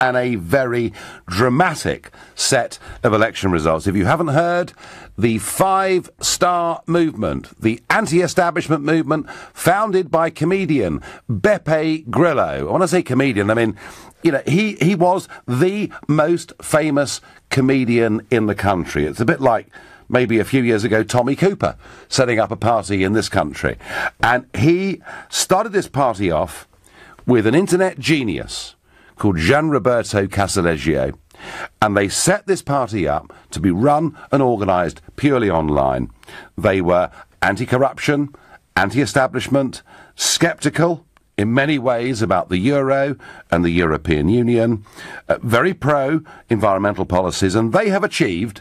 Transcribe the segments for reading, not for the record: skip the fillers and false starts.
and a very dramatic set of election results. If you haven't heard, the Five Star Movement, the anti-establishment movement founded by comedian Beppe Grillo. When I say comedian, I mean, you know, he was the most famous comedian in the country. It's a bit like maybe a few years ago Tommy Cooper setting up a party in this country. And he started this party off with an internet genius called Gianroberto Casaleggio, and they set this party up to be run and organised purely online. They were anti-corruption, anti-establishment, sceptical in many ways about the euro and the European Union, very pro-environmental policies, and they have achieved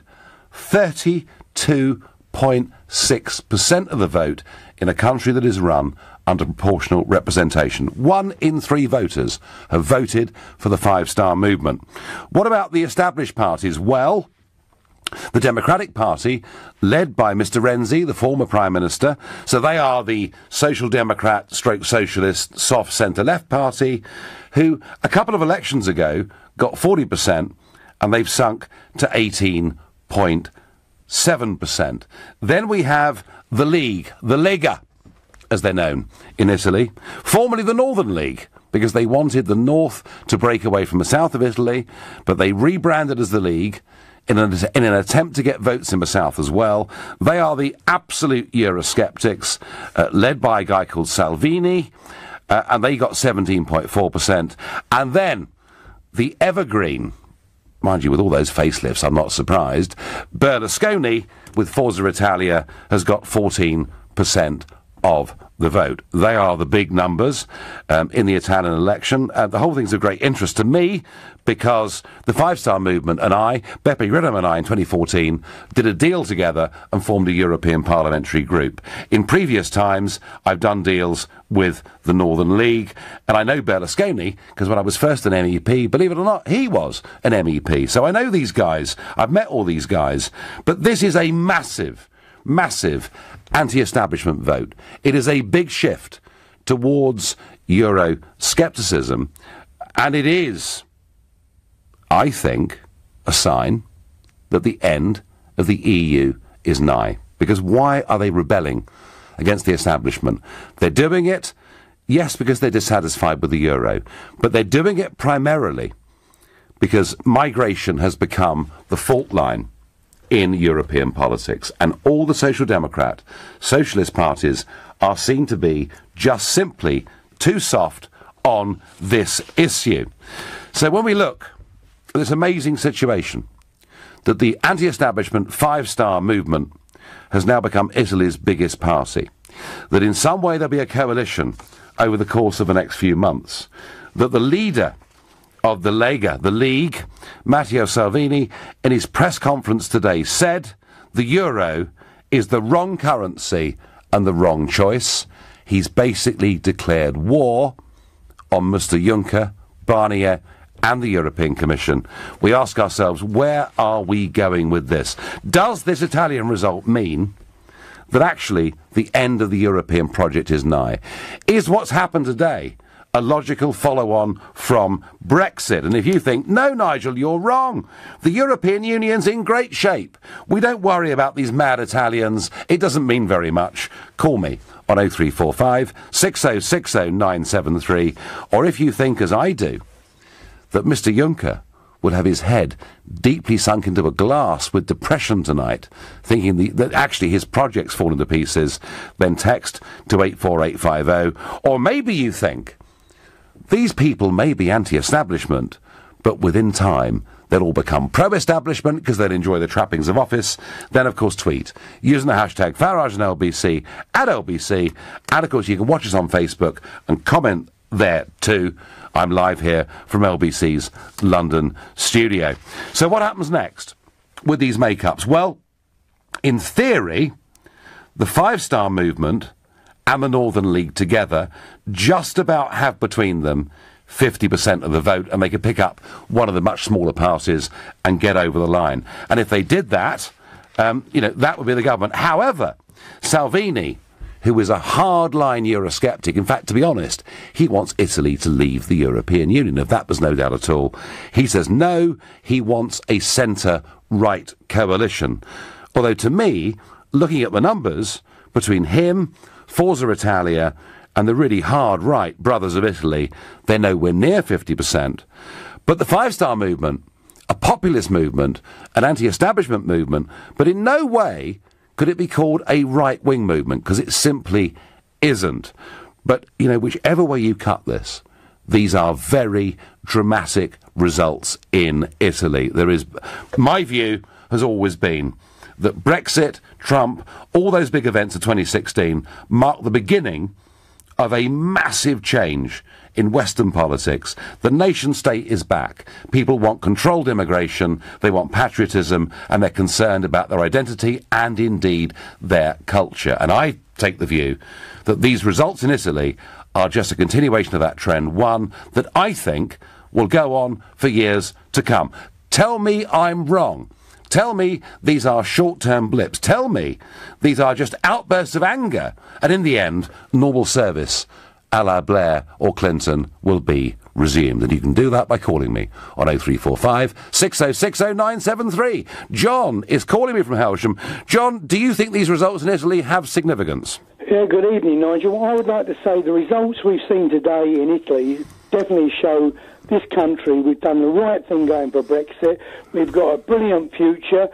32.6% of the vote in a country that is run under proportional representation. 1 in 3 voters have voted for the Five Star Movement. What about the established parties? Well, the Democratic Party, led by Mr. Renzi, the former Prime Minister, so they are the Social Democrat stroke Socialist soft centre-left party, who a couple of elections ago got 40%, and they've sunk to 18.7%. Then we have the League, the Lega, as they're known in Italy, formerly the Northern League, because they wanted the north to break away from the south of Italy, but they rebranded as the League in an attempt to get votes in the south as well. They are the absolute Eurosceptics, led by a guy called Salvini, and they got 17.4%. And then the evergreen, mind you, with all those facelifts, I'm not surprised, Berlusconi, with Forza Italia, has got 14% of the vote. They are the big numbers in the Italian election. The whole thing's of great interest to me because the Five Star Movement and I, Beppe Grillo and I, in 2014, did a deal together and formed a European parliamentary group. In previous times, I've done deals with the Northern League, and I know Berlusconi because when I was first an MEP, believe it or not, he was an MEP. So I know these guys. I've met all these guys. But this is a massive anti-establishment vote. It is a big shift towards Euroscepticism, and it is, I think, a sign that the end of the EU is nigh. Because why are they rebelling against the establishment? They're doing it, yes, because they're dissatisfied with the euro, but they're doing it primarily because migration has become the fault line in European politics, and all the Social Democrat, socialist parties are seen to be just simply too soft on this issue. So when we look at this amazing situation that the anti-establishment Five Star Movement has now become Italy's biggest party, that in some way there'll be a coalition over the course of the next few months, that the leader of the Lega, the League, Matteo Salvini, in his press conference today said the euro is the wrong currency and the wrong choice. He's basically declared war on Mr. Juncker, Barnier and the European Commission. We ask ourselves, where are we going with this? Does this Italian result mean that actually the end of the European project is nigh? Is what's happened today a logical follow-on from Brexit? And if you think, no, Nigel, you're wrong. The European Union's in great shape. We don't worry about these mad Italians. It doesn't mean very much. Call me on 0345 6060 973. Or if you think, as I do, that Mr. Juncker will have his head deeply sunk into a glass with depression tonight, thinking that actually his project's fallen to pieces, then text to 84850. Or maybe you think these people may be anti-establishment, but within time they'll all become pro-establishment because they'll enjoy the trappings of office. Then, of course, tweet using the hashtag Farage and LBC at LBC. And, of course, you can watch us on Facebook and comment there too. I'm live here from LBC's London studio. So what happens next with these make-ups? Well, in theory, the Five Star Movement and the Northern League together just about have between them 50% of the vote, and they could pick up one of the much smaller parties and get over the line. And if they did that, that would be the government. However, Salvini, who is a hardline Eurosceptic. In fact, to be honest, he wants Italy to leave the European Union. Of that, there's no doubt at all. He says no, he wants a centre-right coalition. Although, to me, looking at the numbers between him, Forza Italia, and the really hard-right Brothers of Italy, they're nowhere near 50%. But the Five Star Movement, a populist movement, an anti-establishment movement, but in no way could it be called a right-wing movement, because it simply isn't. But, you know, whichever way you cut this, these are very dramatic results in Italy. There is, my view has always been that Brexit, Trump, all those big events of 2016 marked the beginning of a massive change in Western politics. The nation-state is back. People want controlled immigration, they want patriotism, and they're concerned about their identity and, indeed, their culture. And I take the view that these results in Italy are just a continuation of that trend, one that I think will go on for years to come. Tell me I'm wrong. Tell me these are short-term blips. Tell me these are just outbursts of anger. And in the end, normal service, a la Blair or Clinton, will be resumed. And you can do that by calling me on 0345 6060973. John is calling me from Helsham. John, do you think these results in Italy have significance? Yeah, good evening, Nigel. I would like to say the results we've seen today in Italy definitely show this country, we've done the right thing going for Brexit. We've got a brilliant future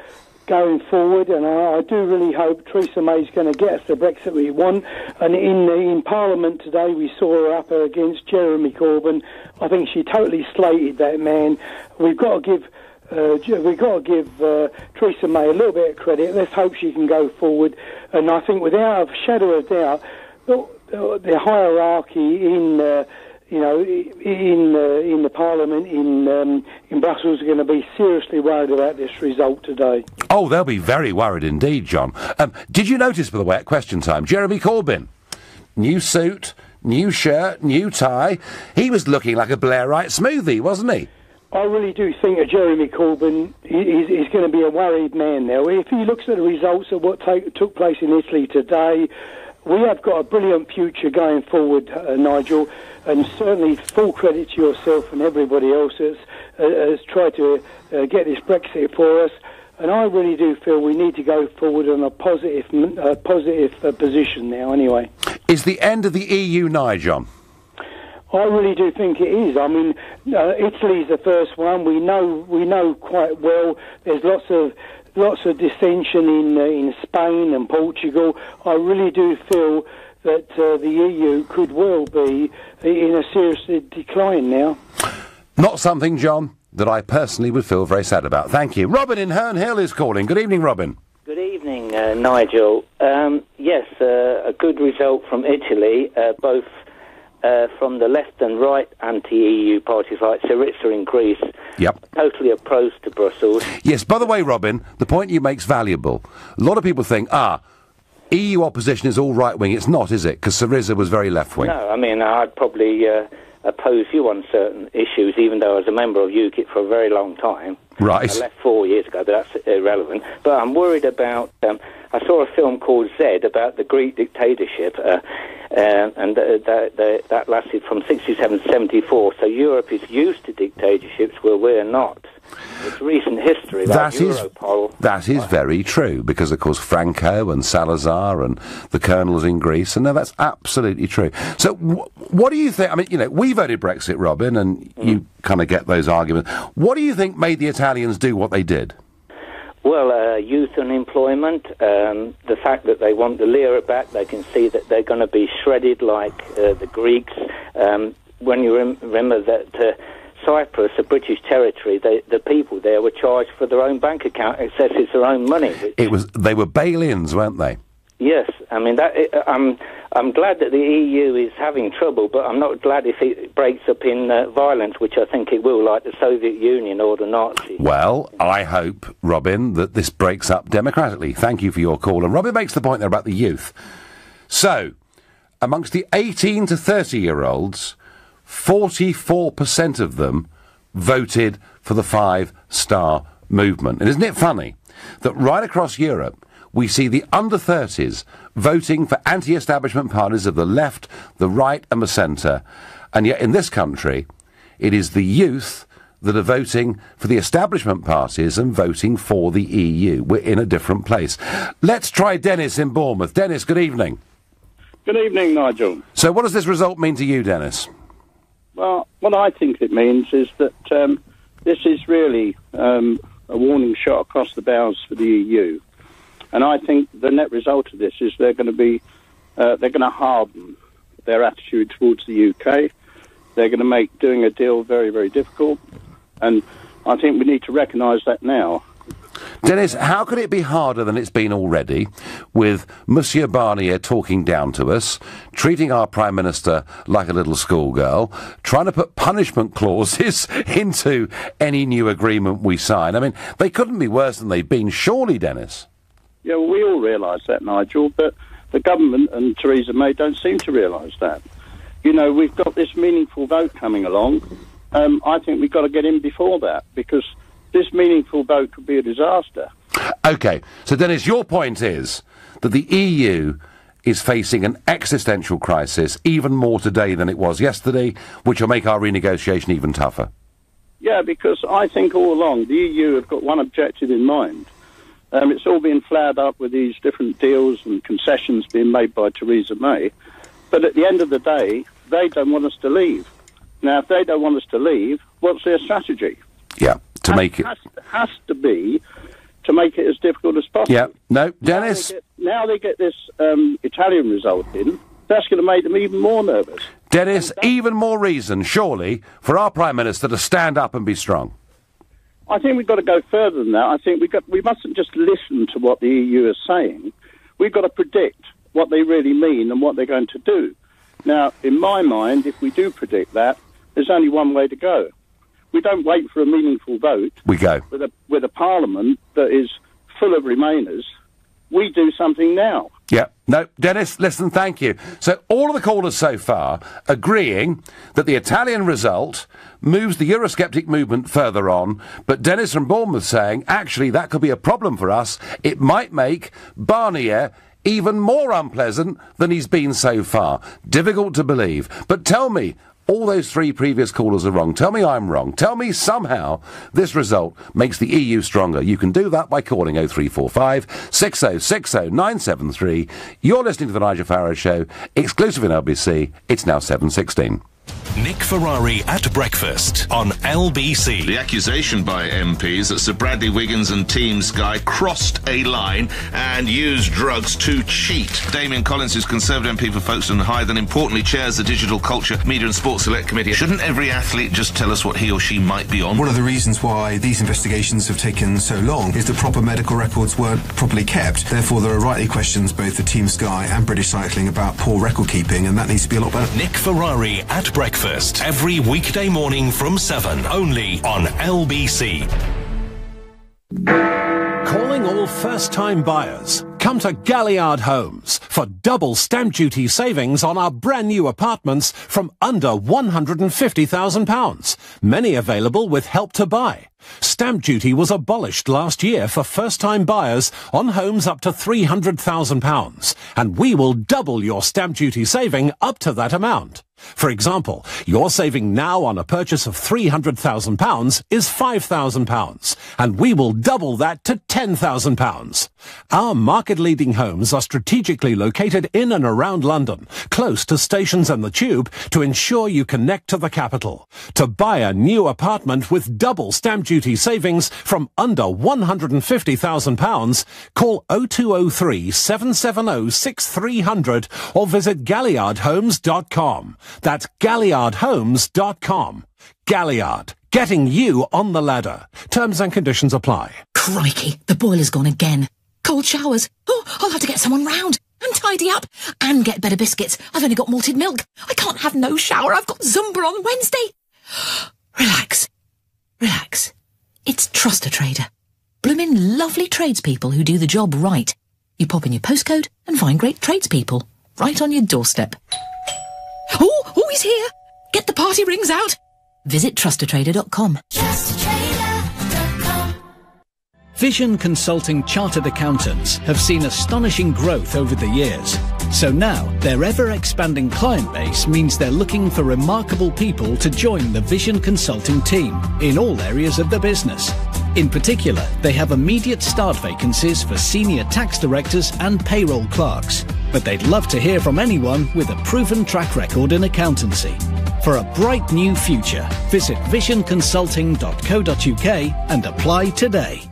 going forward, and I do really hope Theresa May's going to get us the Brexit we want. And in Parliament today, we saw her up against Jeremy Corbyn. I think she totally slated that man. We've got to give Theresa May a little bit of credit. Let's hope she can go forward. And I think, without a shadow of doubt, the hierarchy in the Parliament in Brussels are going to be seriously worried about this result today. Oh, they'll be very worried indeed, John. Did you notice, by the way, at question time, Jeremy Corbyn, new suit, new shirt, new tie, he was looking like a Blairite smoothie, wasn't he? I really do think that Jeremy Corbyn is going to be a worried man now. If he looks at the results of what took place in Italy today, we have got a brilliant future going forward, Nigel, and certainly full credit to yourself and everybody else has tried to get this Brexit for us. And I really do feel we need to go forward on a positive position now, anyway. Is the end of the EU nigh, John? I really do think it is. I mean, Italy's the first one. We know quite well. There's lots of dissension in Spain and Portugal. I really do feel that the EU could well be in a serious decline now. Not something, John, that I personally would feel very sad about. Thank you. Robin in Herne Hill is calling. Good evening, Robin. Good evening, Nigel. Yes, a good result from Italy, both from the left and right anti-EU parties like Syriza in Greece. Yep. Totally opposed to Brussels. Yes, by the way, Robin, the point you make's valuable. A lot of people think, EU opposition is all right-wing. It's not, is it? Because Syriza was very left-wing. No, I mean, I'd probably oppose you on certain issues, even though I was a member of UKIP for a very long time. Right. I left 4 years ago, but that's irrelevant. But I'm worried about... I saw a film called Z about the Greek dictatorship, and that lasted from 67 to 74. So Europe is used to dictatorships where we're not. It's recent history. That is very true, because, of course, Franco and Salazar and the colonels in Greece, and no, that's absolutely true. So what do you think? I mean, you know, we voted Brexit, Robin, and you kind of get those arguments. What do you think made the Italians do what they did? Well, youth unemployment, the fact that they want the lira back, they can see that they're going to be shredded like the Greeks. When you remember that Cyprus, a British territory, the people there were charged for their own bank account, access it's their own money. They were bail-ins, weren't they? Yes, I mean, I'm glad that the EU is having trouble, but I'm not glad if it breaks up in violence, which I think it will, like the Soviet Union or the Nazis. Well, I hope, Robin, that this breaks up democratically. Thank you for your call. And Robin makes the point there about the youth. So, amongst the 18 to 30-year-olds, 44% of them voted for the Five Star Movement. And isn't it funny that right across Europe, we see the under-30s voting for anti-establishment parties of the left, the right and the centre. And yet in this country, it is the youth that are voting for the establishment parties and voting for the EU. We're in a different place. Let's try Dennis in Bournemouth. Dennis, good evening. Good evening, Nigel. So what does this result mean to you, Dennis? Well, what I think it means is that this is really a warning shot across the bows for the EU. And I think the net result of this is they're going to harden their attitude towards the UK. They're going to make doing a deal very, very difficult. And I think we need to recognise that now. Dennis, how could it be harder than it's been already, with Monsieur Barnier talking down to us, treating our Prime Minister like a little schoolgirl, trying to put punishment clauses into any new agreement we sign? I mean, they couldn't be worse than they've been, surely, Dennis? Yeah, well, we all realise that, Nigel, but the government and Theresa May don't seem to realise that. You know, we've got this meaningful vote coming along. I think we've got to get in before that, because this meaningful vote could be a disaster. OK, so Dennis, your point is that the EU is facing an existential crisis, even more today than it was yesterday, which will make our renegotiation even tougher. Yeah, because I think all along the EU have got one objective in mind. It's all been flared up with these different deals and concessions being made by Theresa May. But at the end of the day, they don't want us to leave. Now, if they don't want us to leave, what's their strategy? Yeah, to make it... Has to be to make it as difficult as possible. Yeah, no, Dennis... Now they get this Italian result in, that's going to make them even more nervous. Dennis, even more reason, surely, for our Prime Minister to stand up and be strong. I think we've got to go further than that. I think we mustn't just listen to what the EU is saying. We've got to predict what they really mean and what they're going to do. Now, in my mind, if we do predict that, there's only one way to go. We don't wait for a meaningful vote. We go. With a parliament that is full of Remainers. We do something now. Yeah. No, Dennis, listen, thank you. So all of the callers so far agreeing that the Italian result moves the Eurosceptic movement further on, but Dennis from Bournemouth saying, actually, that could be a problem for us. It might make Barnier even more unpleasant than he's been so far. Difficult to believe. But tell me, all those three previous callers are wrong. Tell me I'm wrong. Tell me somehow this result makes the EU stronger. You can do that by calling 0345 6060 973. You're listening to the Nigel Farage Show, exclusive in LBC. It's now 7:16. Nick Ferrari at breakfast on LBC. The accusation by MPs that Sir Bradley Wiggins and Team Sky crossed a line and used drugs to cheat. Damien Collins, who's Conservative MP for Folkestone and Hythe, and importantly chairs the Digital Culture, Media and Sports Select Committee. Shouldn't every athlete just tell us what he or she might be on? One of the reasons why these investigations have taken so long is that proper medical records weren't properly kept. Therefore, there are rightly questions both for Team Sky and British Cycling about poor record keeping, and that needs to be a lot better. Nick Ferrari at breakfast every weekday morning from 7, only on LBC. Calling all first-time buyers. Come to Galliard Homes for double stamp duty savings on our brand new apartments from under £150,000. Many available with Help to Buy. Stamp duty was abolished last year for first-time buyers on homes up to £300,000, and we will double your stamp duty saving up to that amount. For example, your saving now on a purchase of £300,000 is £5,000, and we will double that to £10,000. Our market-leading homes are strategically located in and around London, close to stations and the Tube, to ensure you connect to the capital. To buy a new apartment with double stamp duty savings from under £150,000, call 0203 770 6300 or visit galliardhomes.com. That's galliardhomes.com. Galliard, getting you on the ladder. Terms and conditions apply. Crikey, the boiler's gone again. Cold showers. Oh, I'll have to get someone round and tidy up and get better biscuits. I've only got malted milk. I can't have no shower. I've got Zumba on Wednesday. Relax. Relax. It's Trust a Trader. Bloomin' lovely tradespeople who do the job right. You pop in your postcode and find great tradespeople right on your doorstep. Oh, he's here. Get the party rings out. Visit trustatrader.com. Trustatrader.com. Vision Consulting Chartered Accountants have seen astonishing growth over the years. So now, their ever-expanding client base means they're looking for remarkable people to join the Vision Consulting team in all areas of the business. In particular, they have immediate start vacancies for senior tax directors and payroll clerks. But they'd love to hear from anyone with a proven track record in accountancy. For a bright new future, visit visionconsulting.co.uk and apply today.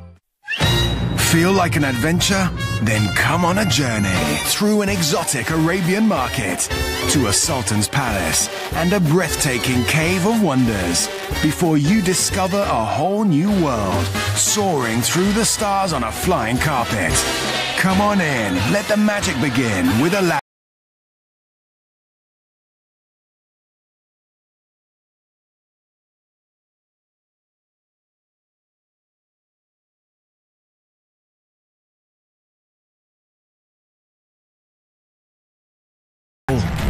Feel like an adventure? Then come on a journey through an exotic Arabian market to a sultan's palace and a breathtaking cave of wonders before you discover a whole new world soaring through the stars on a flying carpet. Come on in, let the magic begin with a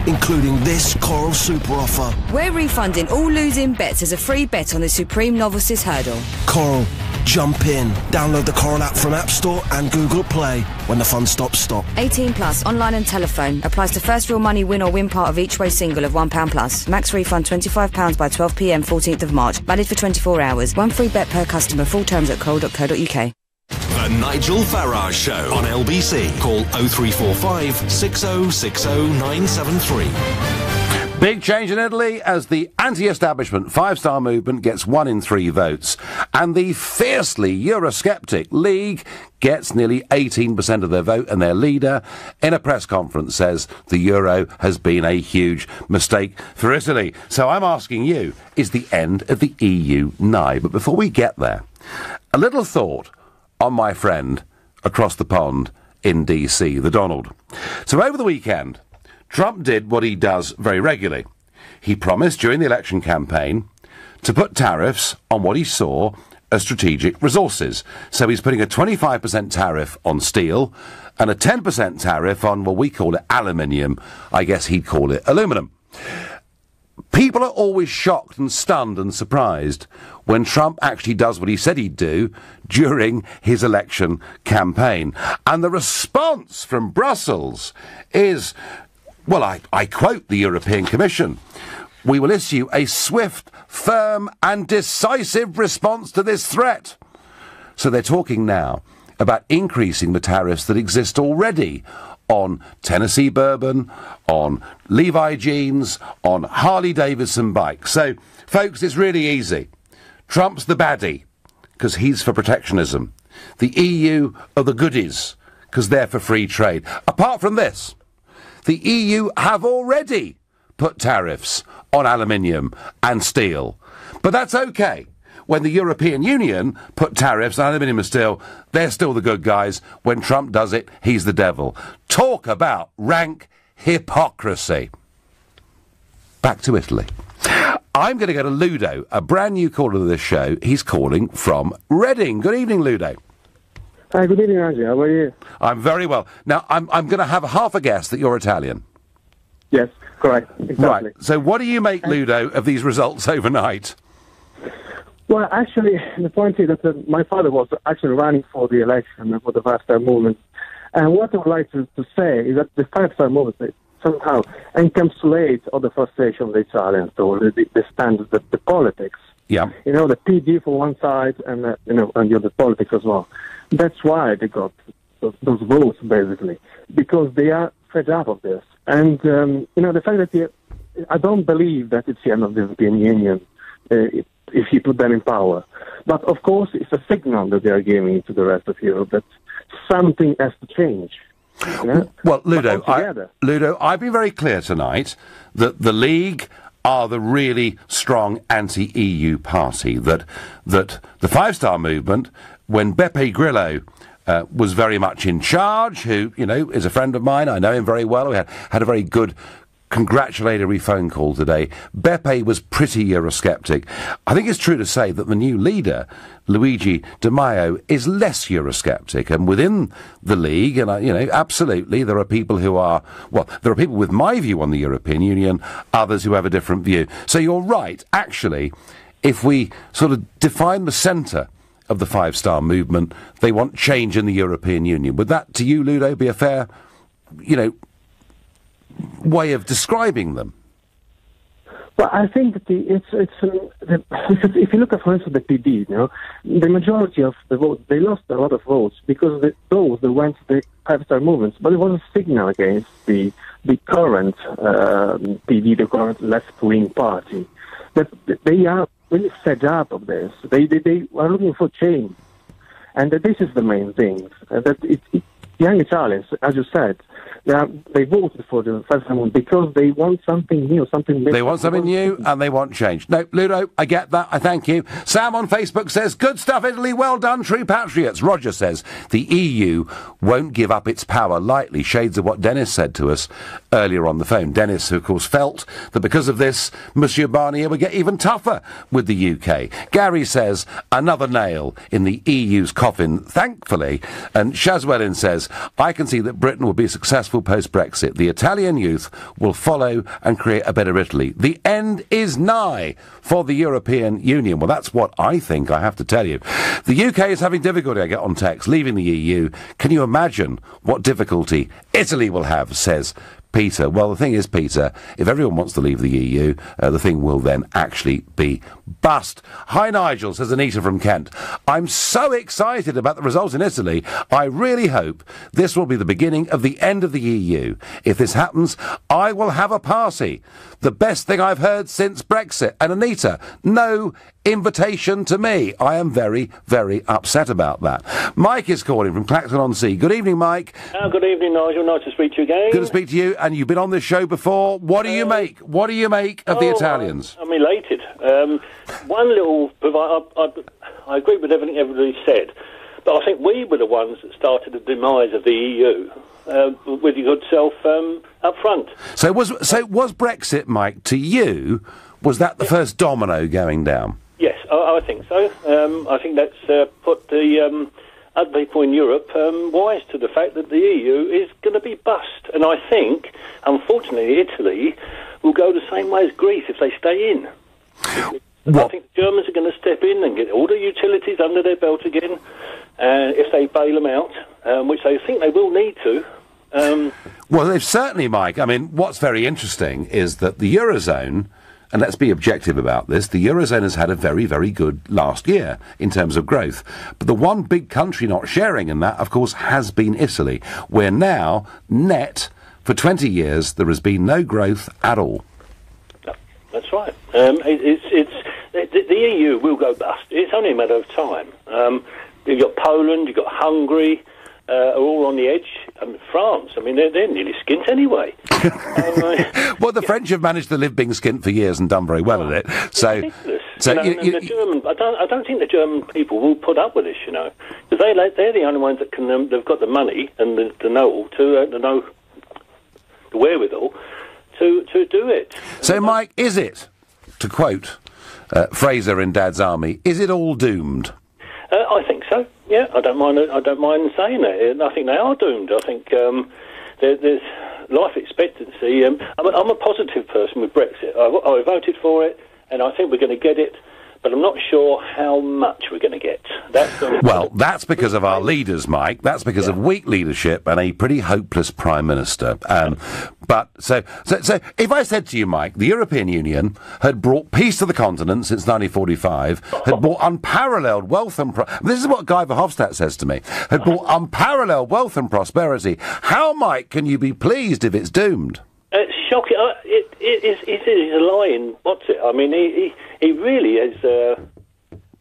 including this Coral Super offer. We're refunding all losing bets as a free bet on the Supreme Novices Hurdle. Coral, jump in. Download the Coral app from App Store and Google Play. When the fun stops, stop. 18 plus, online and telephone. Applies to first real money win or win part of each way single of £1 plus. Max refund £25 by 12 p.m 14th of March. Valid for 24 hours. One free bet per customer. Full terms at coral.co.uk. The Nigel Farage Show on LBC. Call 0345 6060 973. Big change in Italy as the anti-establishment five-star movement gets 1 in 3 votes, and the fiercely Eurosceptic League gets nearly 18% of their vote, and their leader, in a press conference, says the euro has been a huge mistake for Italy. So I'm asking you, is the end of the EU nigh? But before we get there, a little thought on my friend across the pond in DC, the Donald. So over the weekend, Trump did what he does very regularly. He promised during the election campaign to put tariffs on what he saw as strategic resources. So he's putting a 25% tariff on steel and a 10% tariff on, well, we call it aluminium. I guess he'd call it aluminum. People are always shocked and stunned and surprised when Trump actually does what he said he'd do during his election campaign. And the response from Brussels is, well, I quote the European Commission, "We will issue a swift, firm and decisive response to this threat." So they're talking now about increasing the tariffs that exist already on Tennessee bourbon, on Levi jeans, on Harley-Davidson bikes. So, folks, it's really easy. Trump's the baddie, because he's for protectionism. The EU are the goodies, because they're for free trade. Apart from this, the EU have already put tariffs on aluminium and steel. But that's okay. When the European Union put tariffs on aluminium and steel, they're still the good guys. When Trump does it, he's the devil. Talk about rank hypocrisy. Back to Italy. I'm going to go to Ludo, a brand new caller to this show. He's calling from Reading. Good evening, Ludo. Hi, good evening, Nigel. How are you? I'm very well. Now, I'm going to have half a guess that you're Italian. Yes, correct. Exactly. Right. So what do you make, Ludo, of these results overnight? Well, actually, the point is that my father was actually running for the election for the five-star movement. And what I would like to say is that the five-star movement somehow encapsulates all the frustration of the Italians, so the standards, the politics. Yeah. You know, the PD for one side and, and the other politics as well. That's why they got those votes, basically, because they are fed up of this. And, the fact that I don't believe that it's the end of the European Union if you put them in power. But, of course, it's a signal that they are giving to the rest of Europe that something has to change. You know? Well, Ludo, I've been very clear tonight that the League are the really strong anti-EU party, that the five-star movement, when Beppe Grillo was very much in charge, who, is a friend of mine, I know him very well, we had a very good congratulatory phone call today. Beppe was pretty Eurosceptic. I think it's true to say that the new leader, Luigi Di Maio, is less Eurosceptic. And within the League, and absolutely, there are people who are, there are people with my view on the European Union, others who have a different view. So you're right. Actually, if we sort of define the centre of the five-star movement. They want change in the European Union. Would that, to you, Ludo, be a fair, way of describing them? Well, I think that if you look at, for instance, the PD, the majority of the votes, they lost a lot of votes because those that went to the five-star movements, but it was a signal against the current PD, the current left-wing party. That they are really fed up of this. They are looking for change, and that this is the main thing. That young Italians, as you said, they voted for the first one because they want something new, something different. They want something new and they want change. No, Ludo, I get that. I thank you. Sam on Facebook says, good stuff, Italy. Well done, true patriots. Roger says, the EU won't give up its power lightly. Shades of what Dennis said to us earlier on the phone. Dennis, who, of course, felt that because of this, Monsieur Barnier would get even tougher with the UK. Gary says, another nail in the EU's coffin, thankfully. And Shazwellin says, I can see that Britain will be successful post-Brexit. The Italian youth will follow and create a better Italy. The end is nigh for the European Union. Well, that's what I think, I have to tell you. The UK is having difficulty, I get on text, leaving the EU. Can you imagine what difficulty Italy will have, says Peter. Well, the thing is, Peter, if everyone wants to leave the EU, the thing will then actually be bust. Hi, Nigel, says Anita from Kent. I'm so excited about the results in Italy. I really hope this will be the beginning of the end of the EU. If this happens, I will have a party. The best thing I've heard since Brexit. And Anita, no invitation to me. I am very, very upset about that. Mike is calling from Clacton-on-Sea. Good evening, Mike. Good evening, Nigel. Nice to speak to you again. Good to speak to you, and you've been on this show before. What do you make? What do you make of the Italians? I'm elated. One little... I agree with everything everybody said, but I think we were the ones that started the demise of the EU. With your good self up front. So was Brexit, Mike, to you, was that the first domino going down? Yes, I think so. I think that's put the other people in Europe wise to the fact that the EU is going to be bust. And I think, unfortunately, Italy will go the same way as Greece if they stay in. I think the Germans are going to step in and get all the utilities under their belt again if they bail them out, which they think they will need to. Well, they've certainly, Mike. I mean, what's very interesting is that the Eurozone, and let's be objective about this, the Eurozone has had a very, very good last year in terms of growth. But the one big country not sharing in that, of course, has been Italy, where now, net, for 20 years, there has been no growth at all. That's right. The EU will go bust. It's only a matter of time. You've got Poland, you've got Hungary, are all on the edge. France, they're nearly skint anyway. Well, the French have managed to live being skint for years and done very well at it. So, the German, I don't think the German people will put up with this, because they're the only ones that can. They've got the money and the know the wherewithal to do it. So, Mike, is it, to quote Fraser in Dad's Army, is it all doomed? I think so. Yeah, I don't mind saying that. I think they are doomed. I think there's life expectancy. I'm a positive person with Brexit. I voted for it, and I think we're going to get it. But I'm not sure how much we're going to get. That's because of our leaders, Mike. That's because of weak leadership and a pretty hopeless Prime Minister. But if I said to you, Mike, the European Union had brought peace to the continent since 1945, had brought unparalleled wealth and... this is what Guy Verhofstadt says to me. Had brought unparalleled wealth and prosperity. How, Mike, can you be pleased if it's doomed? It's shocking. It is a lying. What's it? He really is.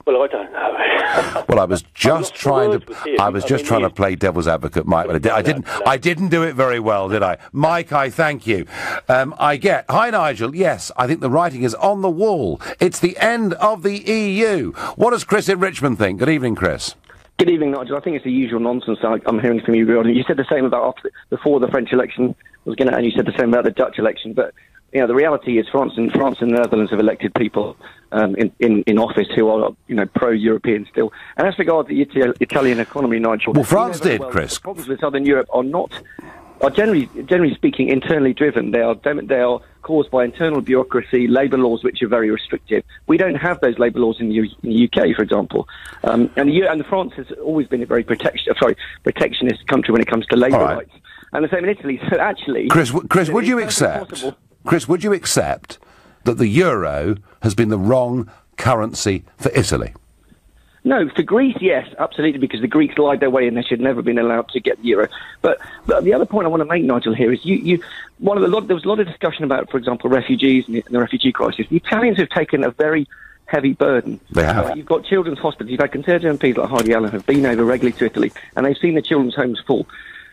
Well, I don't know. Well, I was just trying to play devil's advocate, Mike. But I didn't do it very well, did I? Mike, I thank you. Hi, Nigel. Yes, I think the writing is on the wall. It's the end of the EU. What does Chris in Richmond think? Good evening, Chris. Good evening, Nigel. I think it's the usual nonsense I'm hearing from you, Gordon. You said the same about before the French election and you said the same about the Dutch election. But the reality is France and the Netherlands have elected people in office who are pro-European still. And as regards the Italian economy, Nigel, well, France did, Chris. The problems with Southern Europe are generally speaking internally driven. They are caused by internal bureaucracy, labour laws which are very restrictive. We don't have those labour laws in the UK, for example. And France has always been a very protectionist country when it comes to labour rights. And the same in Italy. So actually, Chris, would you accept? Chris, would you accept that the euro has been the wrong currency for Italy? No, for Greece, yes, absolutely, because the Greeks lied their way and they should never have been allowed to get the euro. But the other point I want to make, Nigel, here is there was a lot of discussion about, for example, refugees and the refugee crisis. The Italians have taken a very heavy burden. They have. You've got children's hospitals. You've had Conservative MPs like Hardy Allen have been over regularly to Italy, and they've seen the children's homes full.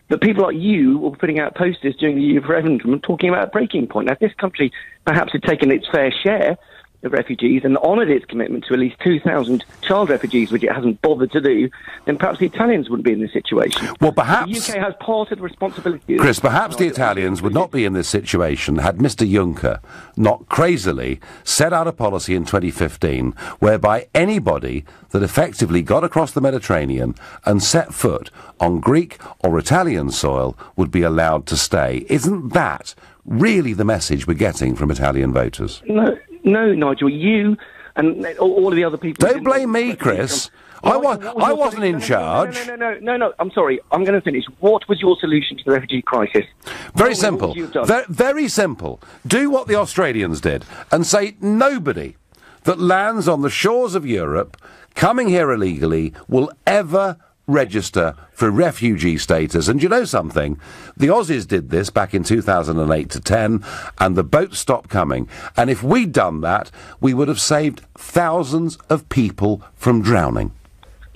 But people like you were putting out posters during the referendum talking about a breaking point. Now, if this country perhaps had taken its fair share of refugees and honoured its commitment to at least 2,000 child refugees, which it hasn't bothered to do, then perhaps the Italians wouldn't be in this situation. Well, perhaps... The UK has part of the responsibility... Chris, perhaps the Italians would not be in this situation had Mr Juncker not crazily set out a policy in 2015 whereby anybody that effectively got across the Mediterranean and set foot on Greek or Italian soil would be allowed to stay. Isn't that really the message we're getting from Italian voters? No, Nigel, you and all of the other people... Don't blame me, Chris. I wasn't in charge. No, I'm sorry. I'm going to finish. What was your solution to the refugee crisis? Very simple. Very simple. Do what the Australians did and say nobody that lands on the shores of Europe coming here illegally will ever register for refugee status. And you know something? The Aussies did this back in 2008 to 10, and the boats stopped coming. And if we'd done that, we would have saved thousands of people from drowning.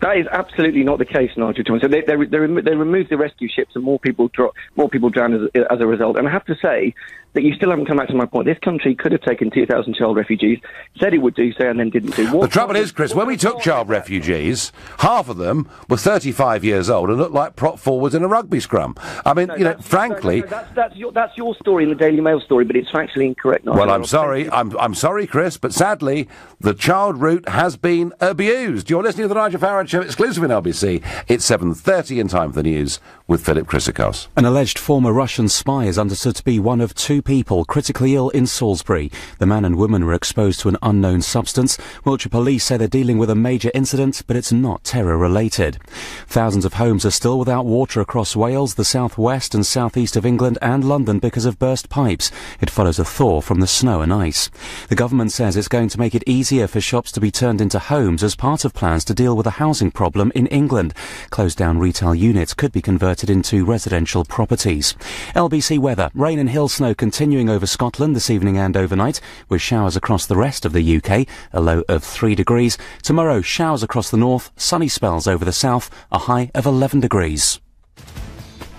That is absolutely not the case, Nigel. So they removed the rescue ships, and more people drowned as a result. And I have to say that you still haven't come back to my point. This country could have taken 2,000 child refugees, said it would do so, and then didn't do. The trouble is, Chris, when we took child refugees, half of them were 35 years old and looked like prop forwards in a rugby scrum. I mean, frankly... That's your story in the Daily Mail story, but it's factually incorrect, Nigel. Well, I'm sorry. I'm sorry, Chris, but sadly, the child route has been abused. You're listening to the Nigel Farage Show, exclusive in LBC. It's 7:30 in time for the news with Philip Chrysikos. An alleged former Russian spy is understood to be one of two people critically ill in Salisbury. The man and woman were exposed to an unknown substance. Wiltshire police say they're dealing with a major incident, but it's not terror-related. Thousands of homes are still without water across Wales, the south-west and south-east of England and London because of burst pipes. It follows a thaw from the snow and ice. The government says it's going to make it easier for shops to be turned into homes as part of plans to deal with a housing problem in England. Closed-down retail units could be converted into residential properties. LBC weather. Rain and hail snow continuing over Scotland this evening and overnight, with showers across the rest of the UK, a low of 3 degrees. Tomorrow, showers across the north, sunny spells over the south, a high of 11 degrees.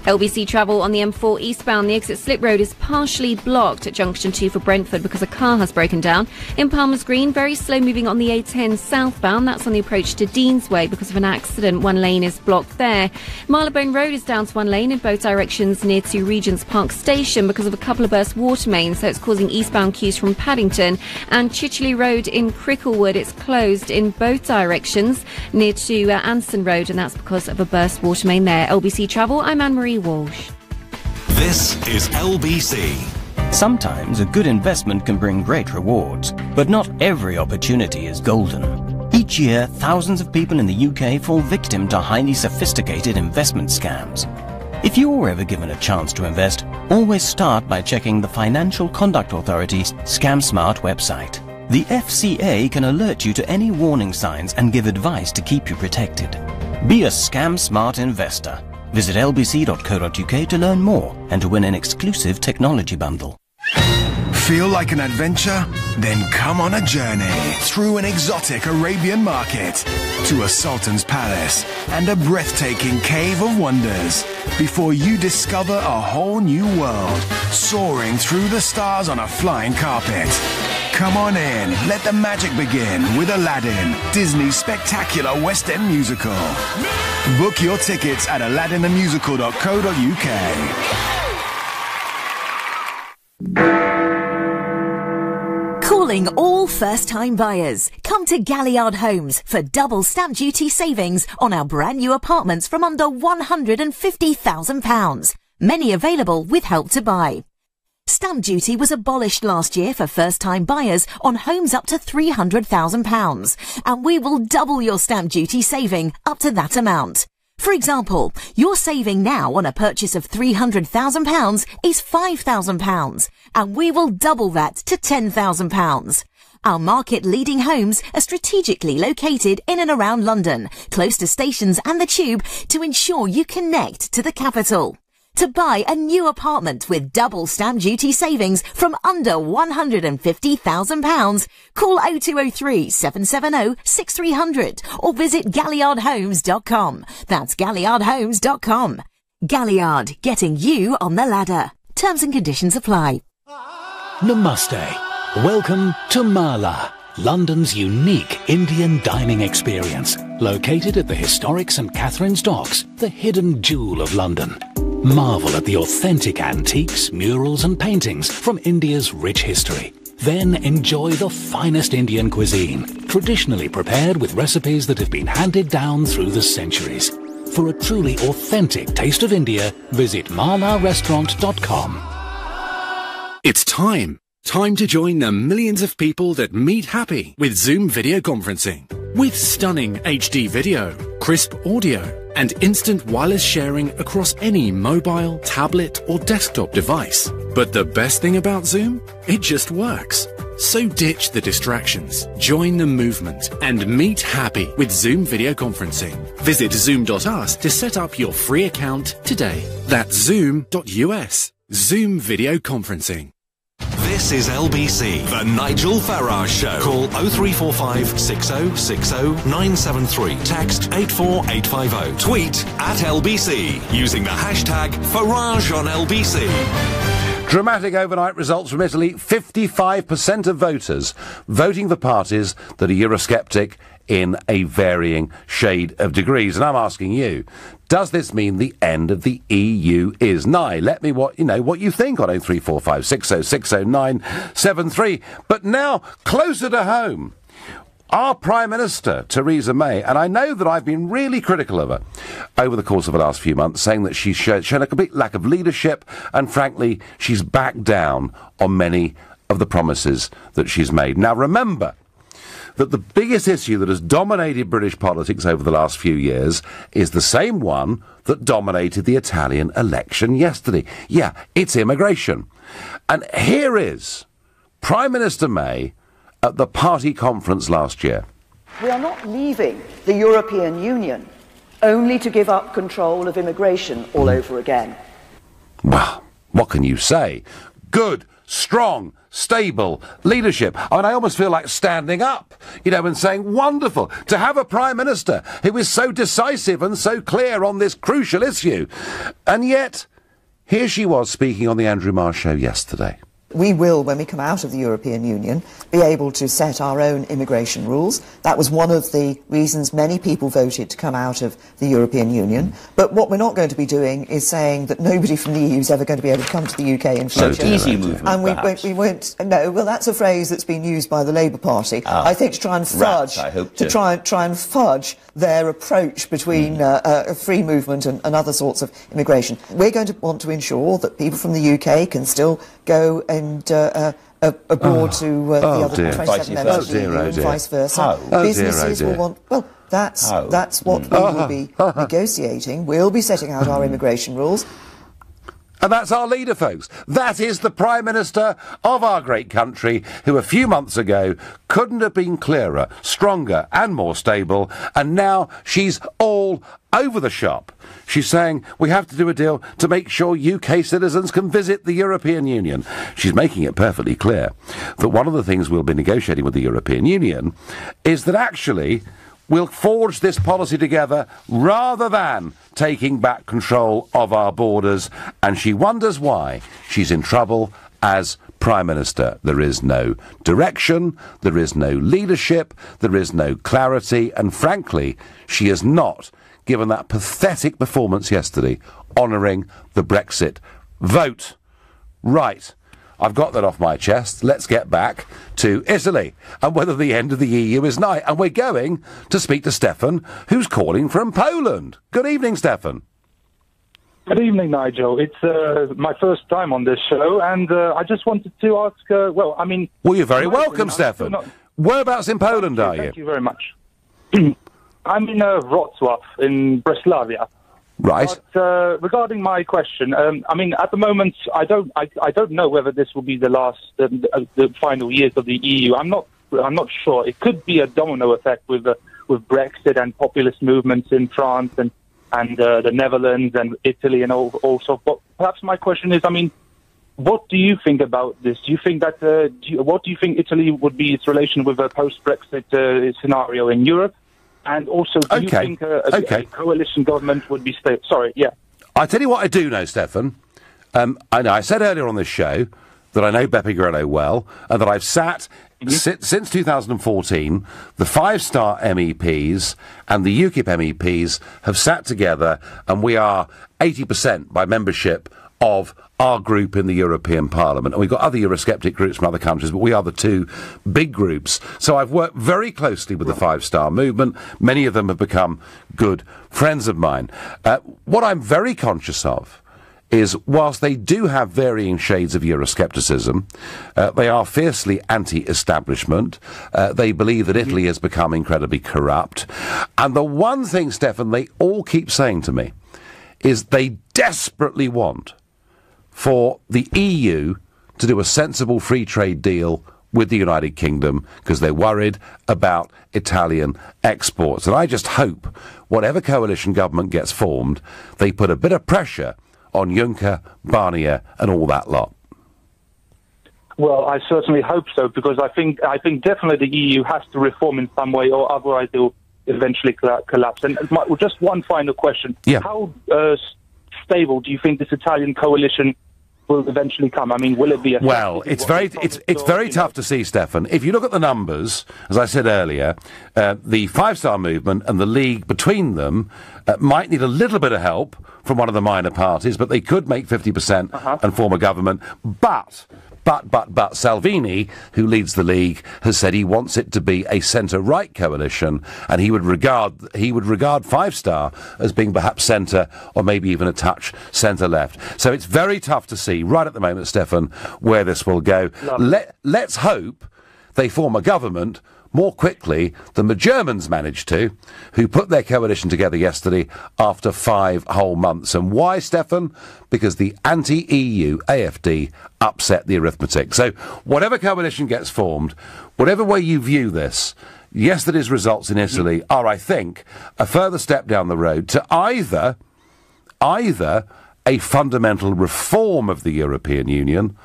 LBC travel on the M4 eastbound. The exit slip road is partially blocked at junction 2 for Brentford because a car has broken down. In Palmer's Green, very slow moving on the A10 southbound. That's on the approach to Deansway because of an accident. One lane is blocked there. Marylebone Road is down to one lane in both directions near to Regent's Park Station because of a couple of burst water mains, so it's causing eastbound queues from Paddington. And Chicheley Road in Cricklewood, it's closed in both directions near to Anson Road, and that's because of a burst water main there. LBC Travel, I'm Anne-Marie Walsh. This is LBC. Sometimes a good investment can bring great rewards, but not every opportunity is golden. Each year, thousands of people in the UK fall victim to highly sophisticated investment scams. If you're ever given a chance to invest, always start by checking the Financial Conduct Authority's Scam Smart website. The FCA can alert you to any warning signs and give advice to keep you protected. Be a Scam Smart investor. Visit lbc.co.uk to learn more and to win an exclusive technology bundle. Feel like an adventure? Then come on a journey through an exotic Arabian market to a sultan's palace and a breathtaking cave of wonders before you discover a whole new world soaring through the stars on a flying carpet. Come on in, let the magic begin with Aladdin, Disney's spectacular West End musical. Book your tickets at aladdinthemusical.co.uk. Calling all first-time buyers. Come to Galliard Homes for double stamp duty savings on our brand new apartments from under £150,000. Many available with Help to Buy. Stamp duty was abolished last year for first-time buyers on homes up to £300,000, and we will double your stamp duty saving up to that amount. For example, your saving now on a purchase of £300,000 is £5,000, and we will double that to £10,000. Our market-leading homes are strategically located in and around London, close to stations and the Tube, to ensure you connect to the capital. To buy a new apartment with double stamp duty savings from under £150,000, call 0203 770 6300 or visit galliardhomes.com. That's galliardhomes.com. Galliard, getting you on the ladder. Terms and conditions apply. Namaste. Welcome to Mala, London's unique Indian dining experience, located at the historic St Catherine's Docks, the hidden jewel of London. Marvel at the authentic antiques, murals and paintings from India's rich history. Then enjoy the finest Indian cuisine, traditionally prepared with recipes that have been handed down through the centuries. For a truly authentic taste of India, visit malarestaurant.com. It's time. Time to join the millions of people that meet happy with Zoom video conferencing. With stunning HD video, crisp audio, and instant wireless sharing across any mobile, tablet, or desktop device. But the best thing about Zoom? It just works. So ditch the distractions, join the movement, and meet happy with Zoom video conferencing. Visit zoom.us to set up your free account today. That's zoom.us. Zoom video conferencing. This is LBC, the Nigel Farage Show. Call 0345 6060 973. Text 84850. Tweet at LBC using the hashtag Farage on LBC. Dramatic overnight results from Italy. 55% of voters voting for parties that are Eurosceptic in a varying shade of degrees. And I'm asking you, does this mean the end of the EU is nigh? Let me what you think on 0345 6060 973. But now, closer to home, our Prime Minister, Theresa May, and I know that I've been really critical of her over the course of the last few months, saying that she's shown a complete lack of leadership, and frankly, she's backed down on many of the promises that she's made. Now, remember that the biggest issue that has dominated British politics over the last few years is the same one that dominated the Italian election yesterday. Yeah, it's immigration. And here is Prime Minister May at the party conference last year. We are not leaving the European Union only to give up control of immigration all over again. Well, what can you say? Good, strong, stable leadership. I mean, I almost feel like standing up, and saying, wonderful to have a Prime Minister who is so decisive and so clear on this crucial issue. And yet, here she was speaking on the Andrew Marr show yesterday. We will, when we come out of the European Union, be able to set our own immigration rules. That was one of the reasons many people voted to come out of the European Union. But what we're not going to be doing is saying that nobody from the EU is ever going to be able to come to the UK in future. So easy movement, and we won't. No, well, that's a phrase that's been used by the Labour Party. I think to try and fudge, try and fudge their approach between free movement and other sorts of immigration. We're going to want to ensure that people from the UK can still go and abroad to the other 27 members of the EU and vice versa. Businesses will want. Well, that's what we will be negotiating. We'll be setting out our immigration rules. And that's our leader, folks. That is the Prime Minister of our great country, who a few months ago couldn't have been clearer, stronger and more stable, and now she's all over the shop. She's saying we have to do a deal to make sure UK citizens can visit the European Union. She's making it perfectly clear that one of the things we'll be negotiating with the European Union is that actually we'll forge this policy together rather than taking back control of our borders. And she wonders why she's in trouble as Prime Minister. There is no direction, there is no leadership, there is no clarity, and frankly, she has not given that pathetic performance yesterday honouring the Brexit vote. Right. I've got that off my chest. Let's get back to Italy and whether the end of the EU is nigh. And we're going to speak to Stefan, who's calling from Poland. Good evening, Stefan. Good evening, Nigel. It's my first time on this show, and I just wanted to ask, well, you're very welcome, Stefan. Whereabouts in Poland are you? Thank you very much. I'm in Wrocław, in Breslavia. Right. But regarding my question, at the moment, I don't know whether this will be the final years of the EU. I'm not sure. It could be a domino effect with Brexit and populist movements in France and the Netherlands and Italy and also. But perhaps my question is, what do you think about this? Do you think that what do you think Italy would be its relation with a post-Brexit scenario in Europe? And also, do you think a coalition government would be stable? Sorry, yeah. I tell you what I do know, Stefan. I said earlier on this show that I know Beppe Grillo well, and that I've sat since 2014. The 5-star MEPs and the UKIP MEPs have sat together, and we are 80% by membership of our group in the European Parliament. And we've got other Eurosceptic groups from other countries, but we are the two big groups. So I've worked very closely with the 5-star movement. Many of them have become good friends of mine. What I'm very conscious of is, whilst they do have varying shades of Euroscepticism, they are fiercely anti-establishment. They believe that Italy has become incredibly corrupt. And the one thing, Stefan, they all keep saying to me is they desperately want for the EU to do a sensible free trade deal with the United Kingdom because they're worried about Italian exports. And I just hope, whatever coalition government gets formed, they put a bit of pressure on Juncker, Barnier and all that lot. Well, I certainly hope so, because I think definitely the EU has to reform in some way, or otherwise it will eventually collapse. And just one final question. Yeah. How stable do you think this Italian coalition will eventually come? Will it be a... Well, it's very tough to see, Stefan. If you look at the numbers, as I said earlier, the 5-star movement and the League between them might need a little bit of help from one of the minor parties, but they could make 50% and form a government. But Salvini, who leads the League, has said he wants it to be a centre-right coalition, and he would regard 5-star as being perhaps centre or maybe even a touch centre-left. So it's very tough to see right at the moment, Stefan, where this will go. Let's hope they form a government more quickly than the Germans managed to, who put their coalition together yesterday after 5 whole months. And why, Stefan? Because the anti-EU AfD upset the arithmetic. So whatever coalition gets formed, whatever way you view this, yesterday's results in Italy are, I think, a further step down the road to either a fundamental reform of the European Union,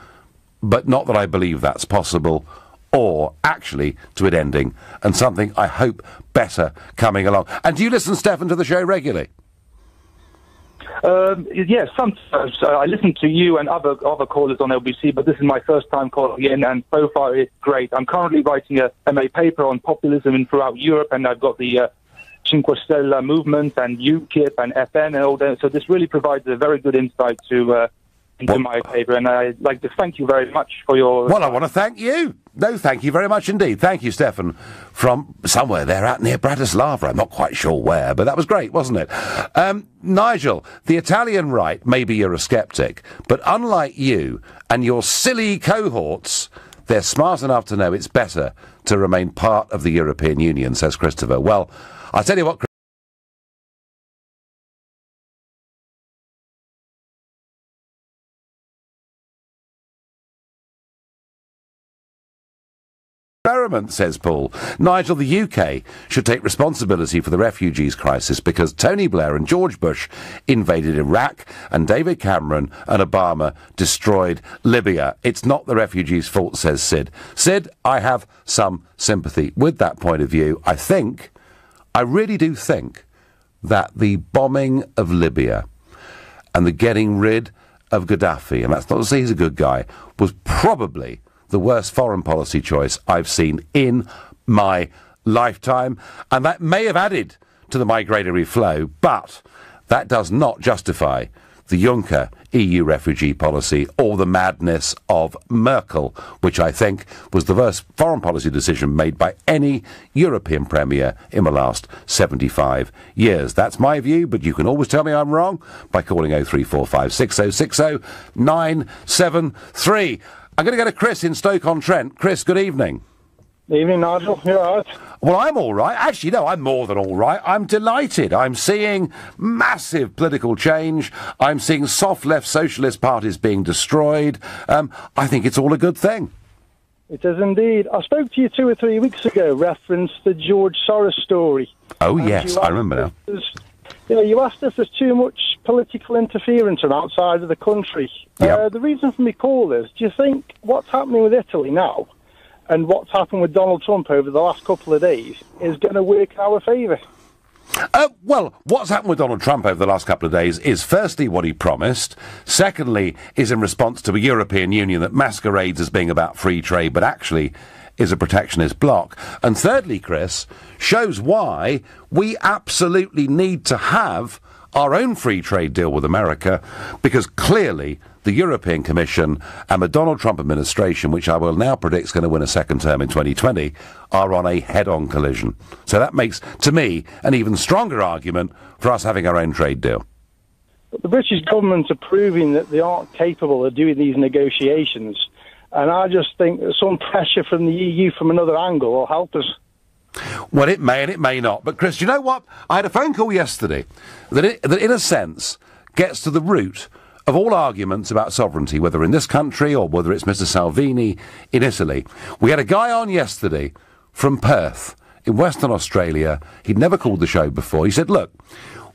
but not that I believe that's possible, or actually to it ending, and something I hope better coming along. And do you listen, Stefan, to the show regularly? Yes, sometimes. I listen to you and other callers on LBC, but this is my first time calling in, and so far it's great. I'm currently writing a MA paper on populism throughout Europe, and I've got the Cinque Stelle movement and UKIP and FN and all that. So this really provides a very good insight into my paper, and I'd like to thank you very much for your... Well, I want to thank you. No, thank you very much indeed. Thank you, Stefan, from somewhere there out near Bratislava. I'm not quite sure where, but that was great, wasn't it? Nigel, the Italian right may be Eurosceptic, but unlike you and your silly cohorts, they're smart enough to know it's better to remain part of the European Union, says Christopher. Well, I'll tell you what... Experiment, says Paul. Nigel, the UK should take responsibility for the refugees crisis because Tony Blair and George Bush invaded Iraq and David Cameron and Obama destroyed Libya. It's not the refugees' fault, says Sid. Sid, I have some sympathy with that point of view. I really do think that the bombing of Libya and the getting rid of Gaddafi, and that's not to say he's a good guy, was probably the worst foreign policy choice I've seen in my lifetime, and that may have added to the migratory flow, but that does not justify the Juncker EU refugee policy or the madness of Merkel, which I think was the worst foreign policy decision made by any European premier in the last 75 years. That's my view, but you can always tell me I'm wrong by calling 0345 6060 973. I'm going to go to Chris in Stoke-on-Trent. Chris, good evening. Evening, Nigel. You all right? Well, I'm all right. Actually, no, I'm more than all right. I'm delighted. I'm seeing massive political change. I'm seeing soft left socialist parties being destroyed. I think it's all a good thing. It is indeed. I spoke to you 2 or 3 weeks ago, reference the George Soros story. Oh, yes, I remember now. You asked if there's too much political interference from outside of the country. Yep. The reason for me call is, do you think what's happening with Italy now and what's happened with Donald Trump over the last couple of days is going to work in our favour? Well, what's happened with Donald Trump over the last couple of days is firstly what he promised, secondly is in response to a European Union that masquerades as being about free trade but actually is a protectionist bloc, and thirdly, Chris, shows why we absolutely need to have our own free trade deal with America, because clearly the European Commission and the Donald Trump administration, which I will now predict is going to win a second term in 2020, are on a head-on collision. So that makes, to me, an even stronger argument for us having our own trade deal. But the British government are proving that they aren't capable of doing these negotiations, and I just think that some pressure from the EU from another angle will help us. Well, it may and it may not. But, Chris, you know what? I had a phone call yesterday that in a sense, gets to the root of all arguments about sovereignty, whether in this country or whether it's Mr. Salvini in Italy. We had a guy on yesterday from Perth in Western Australia. He'd never called the show before. He said, look,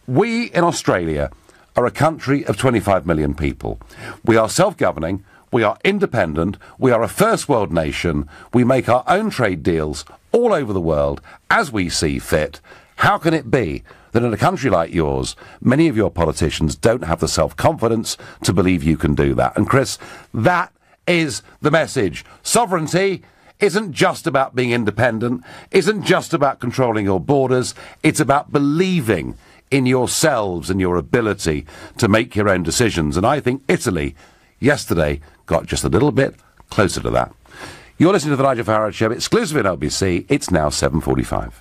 we in Australia are a country of 25 million people. We are self-governing. We are independent. We are a first world nation. We make our own trade deals all over the world as we see fit. How can it be that in a country like yours, many of your politicians don't have the self-confidence to believe you can do that? And Chris, that is the message. Sovereignty isn't just about being independent, isn't just about controlling your borders, it's about believing in yourselves and your ability to make your own decisions. And I think Italy, yesterday, got just a little bit closer to that. You're listening to the Nigel Farage Show, exclusive in LBC. It's now 7:45.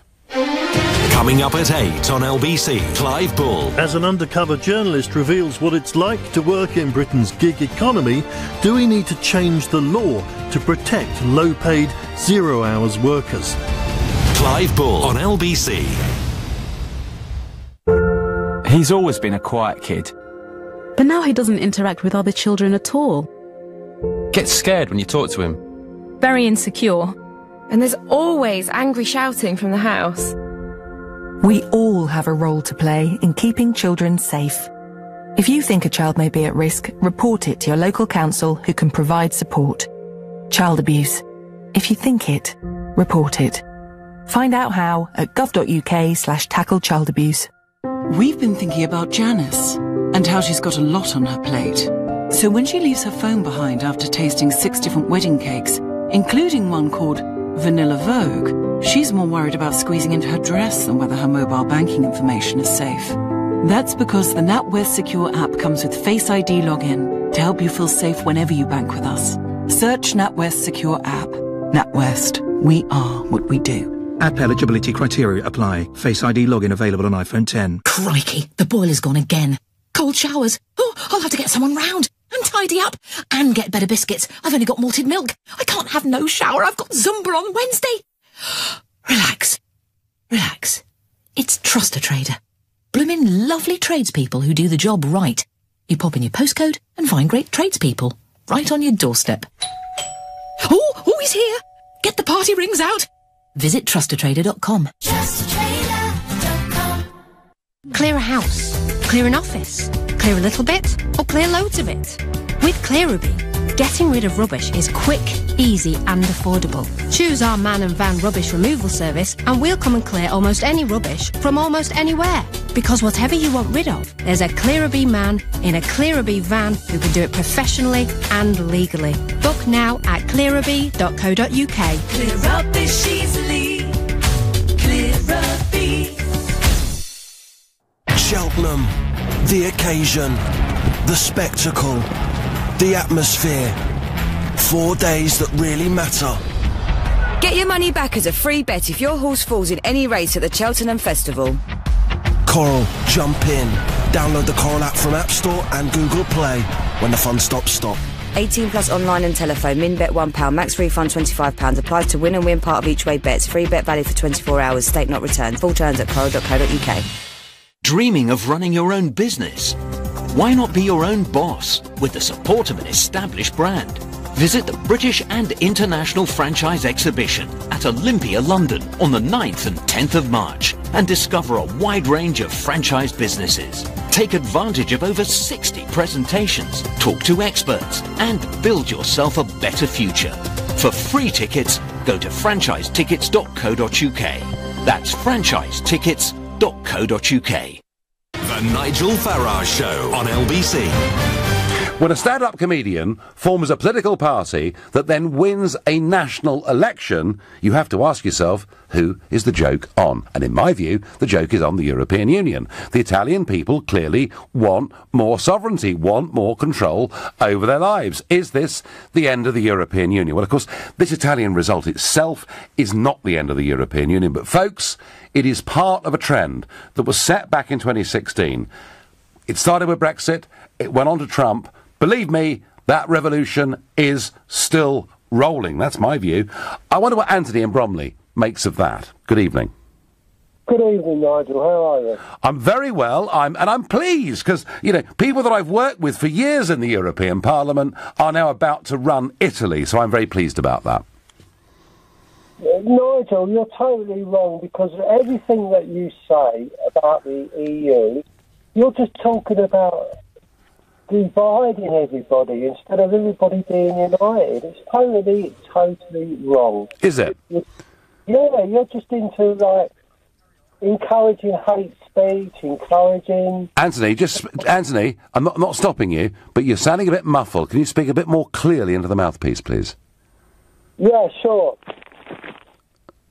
Coming up at 8 on LBC, Clive Bull. As an undercover journalist reveals what it's like to work in Britain's gig economy, do we need to change the law to protect low-paid, zero-hours workers? Clive Bull on LBC. He's always been a quiet kid. But now he doesn't interact with other children at all. Gets scared when you talk to him. Very insecure. And there's always angry shouting from the house. We all have a role to play in keeping children safe. If you think a child may be at risk, report it to your local council who can provide support. Child abuse. If you think it, report it. Find out how at gov.uk/tackle-child-abuse. We've been thinking about Janice and how she's got a lot on her plate. So when she leaves her phone behind after tasting 6 different wedding cakes, including one called Vanilla Vogue, she's more worried about squeezing into her dress than whether her mobile banking information is safe. That's because the NatWest Secure app comes with Face ID login to help you feel safe whenever you bank with us. Search NatWest Secure app. NatWest. We are what we do. App eligibility criteria apply. Face ID login available on iPhone 10. Crikey, the boiler's gone again. Cold showers. Oh, I'll have to get someone round and tidy up and get better biscuits. I've only got malted milk. I can't have no shower. I've got Zumba on Wednesday. Relax. Relax. It's Trust a Trader. Bloomin' lovely tradespeople who do the job right. You pop in your postcode and find great tradespeople right on your doorstep. Oh, he's here. Get the party rings out. Visit trustatrader.com. Trustatrader.com. Clear a house, clear an office, clear a little bit, or clear loads of it. With Clearabee, getting rid of rubbish is quick, easy and affordable. Choose our man and van rubbish removal service and we'll come and clear almost any rubbish from almost anywhere. Because whatever you want rid of, there's a Clearabee man in a Clearabee van who can do it professionally and legally. Book now at clearabee.co.uk. Clear rubbish easily. Clearabee. Cheltenham, the occasion. the spectacle, the atmosphere. 4 days that really matter. Get your money back as a free bet if your horse falls in any race at the Cheltenham Festival. Coral, jump in. Download the Coral app from App Store and Google Play. When the fun stops, stop. 18 plus online and telephone. Min bet £1. Max refund £25. Applies to win and win part of each way bets. Free bet valid for 24 hours. Stake not returned. Full terms at coral.co.uk. Dreaming of running your own business? Why not be your own boss with the support of an established brand? Visit the British and International Franchise Exhibition at Olympia, London on the 9th and 10th of March and discover a wide range of franchise businesses. Take advantage of over 60 presentations, talk to experts and build yourself a better future. For free tickets, go to franchisetickets.co.uk. That's franchisetickets.co.uk. The Nigel Farage Show on LBC. When a stand-up comedian forms a political party that then wins a national election, you have to ask yourself, who is the joke on? And in my view, the joke is on the European Union. The Italian people clearly want more sovereignty, want more control over their lives. Is this the end of the European Union? Well, of course, this Italian result itself is not the end of the European Union. But, folks, it is part of a trend that was set back in 2016. It started with Brexit. It went on to Trump. Believe me, that revolution is still rolling. That's my view. I wonder what Anthony in Bromley makes of that. Good evening. Good evening, Nigel. How are you? I'm very well. I'm pleased because, you know, people that I've worked with for years in the European Parliament are now about to run Italy, so I'm very pleased about that. Nigel, you're totally wrong because everything that you say about the EU, you're just talking about dividing everybody instead of everybody being united. It's totally wrong. Is it? Yeah, you're just into, like, encouraging hate speech, encouraging... Anthony, I'm not stopping you, but you're sounding a bit muffled. Can you speak a bit more clearly into the mouthpiece, please? Yeah, sure.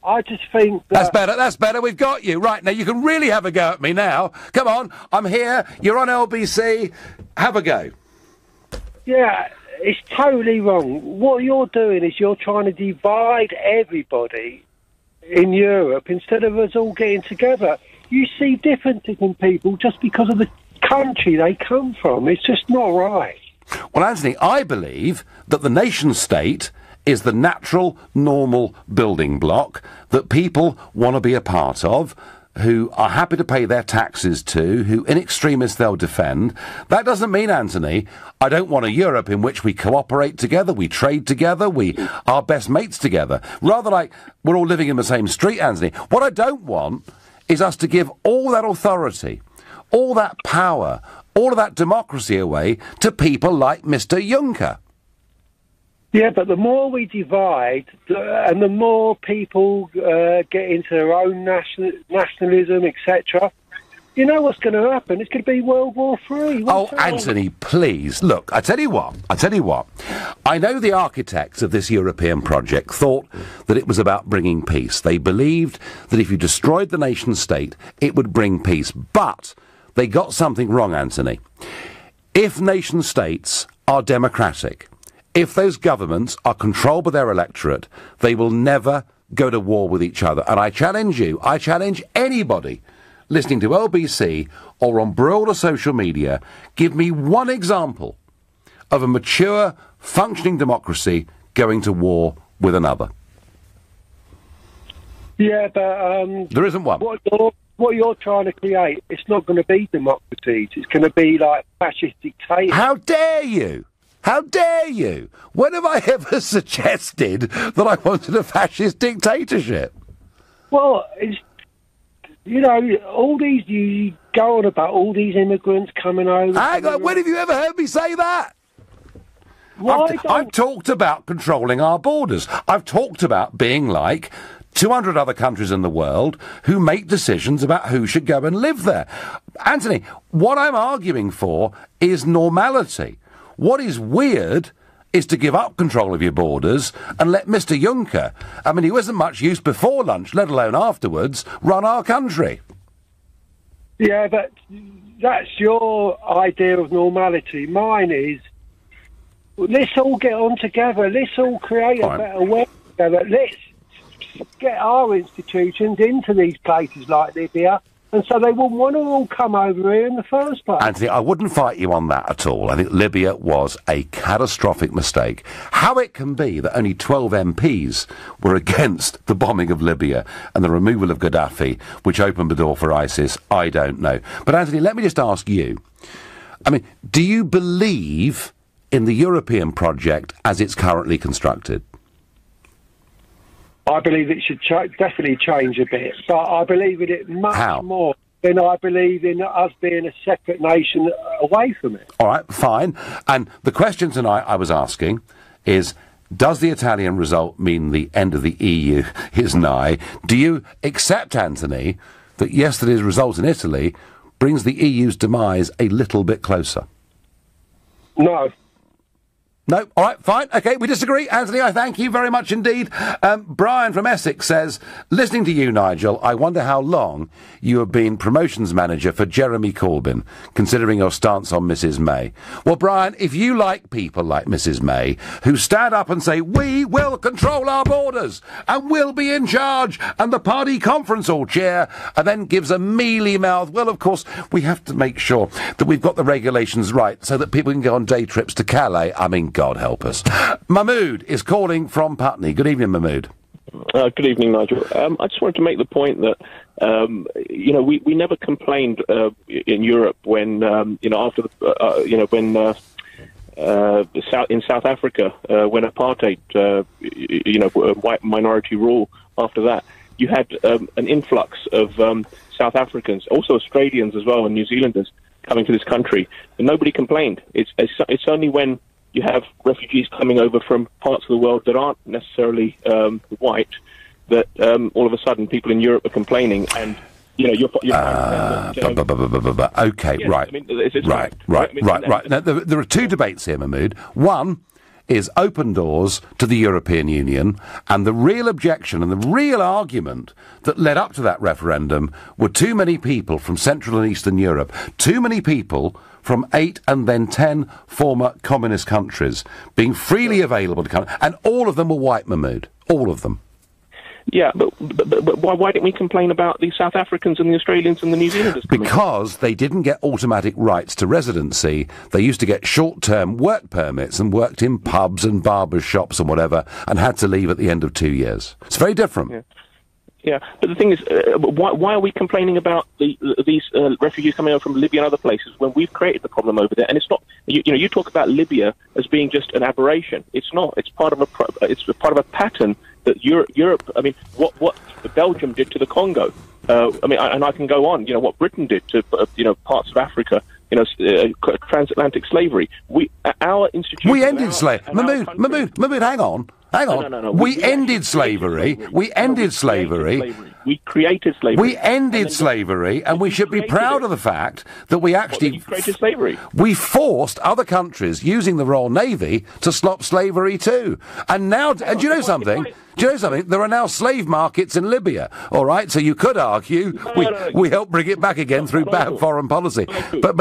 I just think that... That's better, we've got you. Right, now you can really have a go at me now. Come on, I'm here, you're on LBC, have a go. Yeah, it's totally wrong. What you're doing is you're trying to divide everybody in Europe instead of us all getting together. You see differences in people just because of the country they come from. It's just not right. Well, Anthony, I believe that the nation-state is the natural, normal building block that people want to be a part of, who are happy to pay their taxes to, who in extremis they'll defend. That doesn't mean, Anthony, I don't want a Europe in which we cooperate together, we trade together, we are best mates together. Rather like we're all living in the same street, Anthony. What I don't want is us to give all that authority, all that power, all of that democracy away to people like Mr. Juncker. Yeah, but the more we divide, and the more people get into their own nationalism, etc., you know what's going to happen? It's going to be World War III. Anthony, please. Look, I tell you what. I know the architects of this European project thought that it was about bringing peace. They believed that if you destroyed the nation-state, it would bring peace. But they got something wrong, Anthony. If nation-states are democratic, if those governments are controlled by their electorate, they will never go to war with each other. And I challenge you, I challenge anybody listening to LBC or on broader social media, give me one example of a mature, functioning democracy going to war with another. Yeah, but... there isn't one. What you're trying to create, it's not going to be democracies. It's going to be like fascist dictators. How dare you? How dare you? When have I ever suggested that I wanted a fascist dictatorship? Well, it's, you know, all these, you go on about all these immigrants coming over. Hang on, when have you ever heard me say that? I've talked about controlling our borders. I've talked about being like 200 other countries in the world who make decisions about who should go and live there. Anthony, what I'm arguing for is normality. What is weird is to give up control of your borders and let Mr. Juncker, I mean, he wasn't much use before lunch, let alone afterwards, run our country. Yeah, but that's your idea of normality. Mine is, let's all get on together. Let's all create a better world together. Let's get our institutions into these places like Libya, and so they wouldn't want to all come over here in the first place. Anthony, I wouldn't fight you on that at all. I think Libya was a catastrophic mistake. How it can be that only 12 MPs were against the bombing of Libya and the removal of Gaddafi, which opened the door for ISIS, I don't know. But Anthony, let me just ask you, I mean, do you believe in the European project as it's currently constructed? I believe it should definitely change a bit, but I believe in it much more than I believe in us being a separate nation away from it. All right, fine. And the question tonight I was asking is, does the Italian result mean the end of the EU is nigh? Do you accept, Anthony, that yesterday's result in Italy brings the EU's demise a little bit closer? No. No, all right, fine, OK, we disagree. Anthony, I thank you very much indeed. Brian from Essex says, listening to you, Nigel, I wonder how long you have been promotions manager for Jeremy Corbyn, considering your stance on Mrs May. Well, Brian, if you like people like Mrs May, who stand up and say, we will control our borders, and we'll be in charge, and the party conference hall chair, and then gives a mealy mouth, well, of course, we have to make sure that we've got the regulations right, so that people can go on day trips to Calais. I mean, God help us. Mahmood is calling from Putney. Good evening, Mahmood. Good evening, Nigel. I just wanted to make the point that, we never complained in Europe when, after the, in South Africa, when apartheid, white minority rule after that, you had an influx of South Africans, also Australians as well, and New Zealanders coming to this country, and nobody complained. It's only when you have refugees coming over from parts of the world that aren't necessarily white that all of a sudden people in Europe are complaining, and you're okay, yes, right, I mean, it's right. Now, there are two debates here, Mahmood. One is open doors to the European Union, and the real objection and the real argument that led up to that referendum were too many people from Central and Eastern Europe, too many people from 8 and then 10 former communist countries being freely available to come, and all of them were white, Mahmood. All of them. Yeah, but why didn't we complain about the South Africans and the Australians and the New Zealanders coming? Because they didn't get automatic rights to residency. They used to get short-term work permits and worked in pubs and barbers' shops and whatever, and had to leave at the end of 2 years. It's very different. Yeah. Yeah, but the thing is, why are we complaining about these refugees coming over from Libya and other places when we've created the problem over there? And it's not. You talk about Libya as being just an aberration. It's not. It's part of a pattern that Europe. I mean, what Belgium did to the Congo. And I can go on. What Britain did to parts of Africa. Transatlantic slavery. Our institutions. We ended slavery. Mahmood, hang on. No. We ended slavery. We ended slavery. We created slavery. We ended slavery, and we should be proud of the fact that we actually created slavery. We forced other countries using the Royal Navy to stop slavery too. And now, and do you know something? There are now slave markets in Libya. All right, so you could argue we helped bring it back again through bad foreign policy. But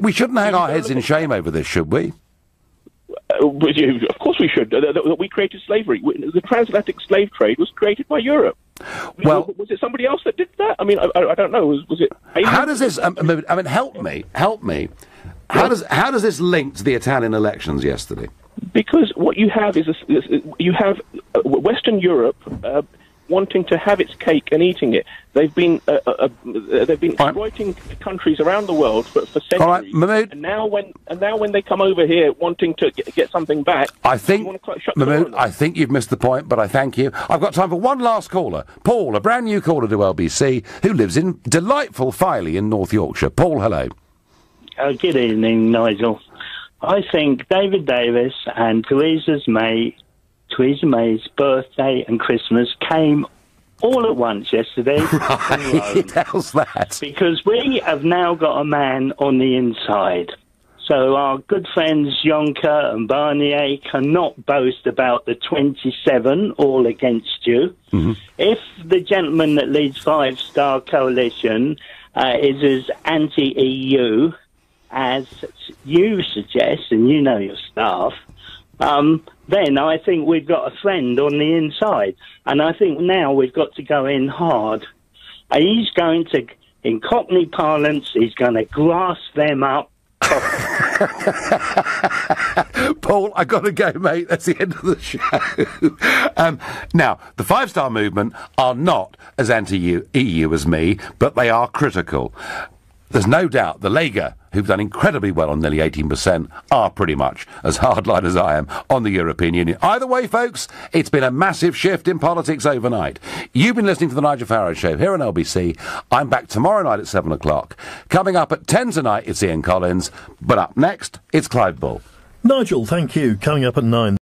we shouldn't hang our heads in shame over this, should we? Of course we should. We created slavery. The transatlantic slave trade was created by Europe. Well, was it somebody else that did that? I mean, I don't know. Was it? How does this? Help me. How does this link to the Italian elections yesterday? Because what you have is you have Western Europe wanting to have its cake and eating it. They've been exploiting countries around the world for centuries. All right, Mahmood. And now when they come over here wanting to get something back, I think Mahmood, I think you've missed the point, but I thank you. I've got time for one last caller, Paul, a brand new caller to LBC, who lives in delightful Filey in North Yorkshire. Paul, hello. Good evening, Nigel. I think David Davis and Theresa May's birthday and Christmas came all at once yesterday. Right, how's that? Because we have now got a man on the inside. So our good friends Juncker and Barnier cannot boast about the 27 all against you. Mm-hmm. If the gentleman that leads Five Star Coalition is as anti-EU as you suggest, and you know your staff, then I think we've got a friend on the inside. And I think now we've got to go in hard. He's going to, in Cockney parlance, he's going to grass them up. Paul, I've got to go, mate. That's the end of the show. Now, the Five Star Movement are not as anti-EU as me, but they are critical. There's no doubt the Lega, who've done incredibly well on nearly 18%, are pretty much as hardline as I am on the European Union. Either way, folks, it's been a massive shift in politics overnight. You've been listening to the Nigel Farage Show here on LBC. I'm back tomorrow night at 7 o'clock. Coming up at 10 tonight, it's Ian Collins. But up next, it's Clive Bull. Nigel, thank you. Coming up at 9.